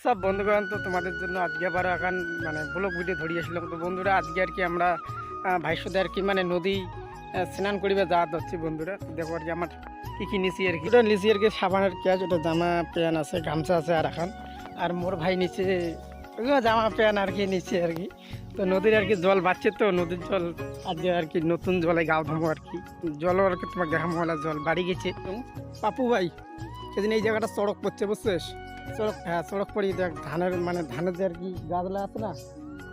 সব বন্ধুগণ, তো তোমাদের জন্য আজকে আবার এখন মানে ব্লগ ভিডিও ধরিয়েছিলাম। তো বন্ধুরা আজকে আর কি আমরা ভাইয়ের সাথে আর কি মানে নদী স্নান করিবে যাওয়া হচ্ছে বন্ধুরা। তো দেখো আর কি আমার কী কী নিচি আর কি, ওটা নিচি আর কি সাবানের ক্যাচ, ওটা জামা প্যান্ট আছে, গামছা আছে আর এখন। আর মোর ভাই নিচে জামা প্যান্ট আর কি নিচে আর কি। তো নদীর আর কি জল বাড়ছে, তো নদীর জল আজকে আর কি নতুন জলে গাও ধমো আর কি, জলও আর কি তোমাকে দেখা মহলা জল বাড়ি গেছে। পাপু ভাই সেদিন এই জায়গাটা সড়ক পড়ছে বুঝছিস, সড়ক, হ্যাঁ সড়ক পড়ি দেখ, ধানের মানে ধানের যে আর কি গাছলা আছে না,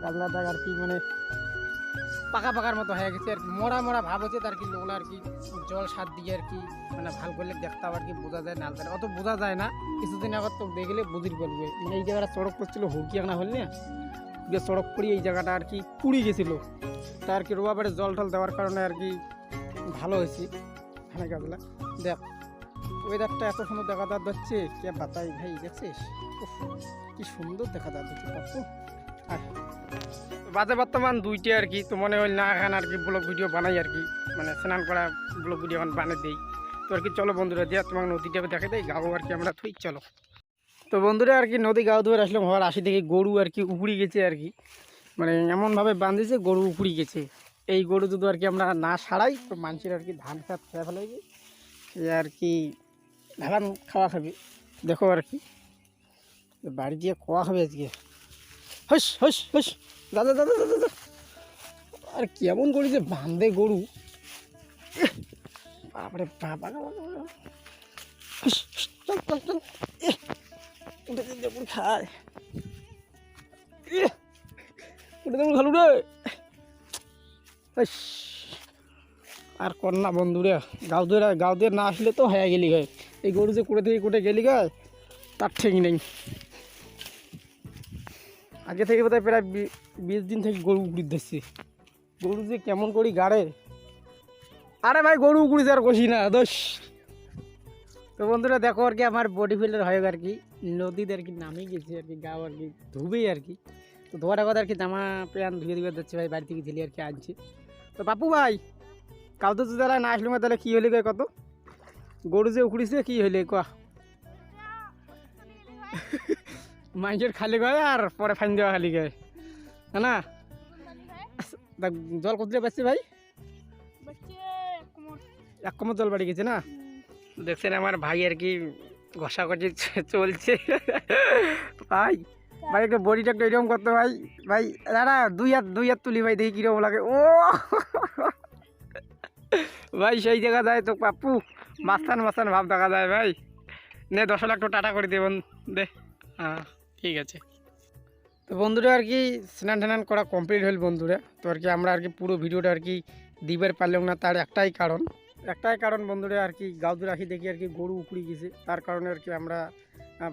গাছলা দেখ আর কি মানে পাকা পাকার মতো হয়ে গেছে আর কি, মরা মরা ভাব হচ্ছে তার কি, ওগুলো আর কি জল সার দিয়ে আর কি মানে ভাল করলে দেখতে আর কি বোঝা যায়, নালতে অত বোঝা যায় না। কিছুদিন আগত তো দেখলে বুঝির বলবে, মানে এই জায়গাটা সড়ক পড়ছিল হুকি না হল না, যে সড়ক পড়ি এই জায়গাটা আর কি পুড়ি গেছিল। তা আর কি রোয়াবারে জল টল দেওয়ার কারণে আর কি ভালো হয়েছে ধানের গাছলা। দেখ ওয়েদারটা এত সুন্দর দেখা যাচ্ছে, কে বাতাই ভাই দেখছিস, কি সুন্দর দেখা যাচ্ছে। আর বাজে বর্তমান 2টে আর কি, তো মনে হল না এখন আর কি ব্লগ ভিডিও বানাই আর কি, মানে স্নান করা ব্লগ ভিডিও এখন বানিয়ে দিই। তো আর কি চলো বন্ধুরা দিয়ে তোমাকে নদীটা দেখে দেয় গাও আর কি আমরা থই চলো। তো বন্ধুরা আর কি নদী গাও ধরে আসলাম, হওয়ার আসি থেকে গরু আর কি উপড়ি গেছে আর কি, মানে এমনভাবে বাঁধেছে গরু উপড়ি গেছে। এই গরু যদি আর কি আমরা না সারাই তো মানুষের আর কি ধান খাত খেয়ে ফেলাইবে, সে আর কি ধান খাওয়া খাবে। দেখো আর কি বাড়ি দিয়ে খাওয়া হবে আজকে। হস হস হস দাদা দাদা দাদা দাদা, আর কেমন করি যে বাঁধে গরু, বাপরে বাবা, চল চল চল, উঠে দেখুন খায়, উঠে দেখুন খালু রে। আর কর না বন্ধুরা, গাও দিয়ে না আসলে তো হয়ে গেলি গায়ে, এই গরু যে কুড়ে থেকে কুটে গেলি গায়ে তার ঠিক নেই। আগে থেকে বোধহয় প্রায় 20 দিন থেকে গরু উকুড়ি ধরছি, গরু যে কেমন করি গাড়ে। আরে ভাই গরু উকুড়িছে আর কষি না দোষ। তো বন্ধুরা দেখো আর কি আমার বডি ফিল্ডার হয়ে আর কি নদীতে আর কি নামে গেছে আর কি, গাও আর কি ধুবেই আর কি। তো ধোয়ার কথা আর কি জামা প্যান্ট ধুয়ে ধুয়ে যাচ্ছে ভাই, বাড়ি থেকে ঝেলে আর কি আনছে। তো বাপু ভাই কাউ তো যারা না আসলে তাহলে কী হলে কত, গরু যে উকুড়িছে কী হইলে ক, মাইকের খালি গায়ে আর পরে ফাইন দেওয়া খালি গায়ে না। জল কোথায় পাচ্ছি ভাই, 1 কোমর জল বাড়ি গেছে না। দেখছেন আমার ভাই আর কি ঘষাঘষি চলছে। ভাই ভাই একটু বডিটা একটু এরকম করতে ভাই, ভাই দাদা দুই হাত তুলি ভাই, দেখি কিরকম লাগে। ও ভাই সেই জায়গা যায় তো পাপ্পু মাস্তান মাস্তান ভাব দেখা যায় ভাই। নে 10 লাখ টাটা করে দেবেন দে, হ্যাঁ ঠিক আছে। তো বন্ধুরা আর কি স্নান টান করা কমপ্লিট হল বন্ধুরা। তো আর কি আমরা আর কি পুরো ভিডিওটা আর কি দিবার পারলাম না, তার একটাই কারণ বন্ধুরা আর কি গাউদু রাখি দেখি আর কি গরু উপড়ি গেছে, তার কারণে আর কি আমরা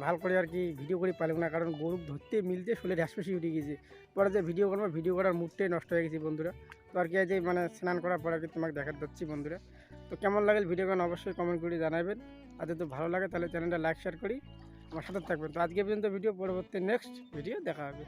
ভাল করে আর কি ভিডিও করে পারলাম না, কারণ গরু ধরতে মিলতে শুলে ঢ্যাসপেশি উঠে গেছে। পরে যে ভিডিও করার মুডটাই নষ্ট হয়ে গেছে বন্ধুরা। তো আর কি যে মানে স্নান করার পর আর কি তোমাকে দেখা দিচ্ছি বন্ধুরা। তো কেমন লাগল ভিডিওগুলো অবশ্যই কমেন্ট করে জানাবেন, আর যদি ভালো লাগে তাহলে চ্যানেলটা লাইক শেয়ার করি আমার সাথে থাকবেন। তো আজকে পর্যন্ত ভিডিও, পরবর্তী নেক্সট ভিডিও দেখা হবে।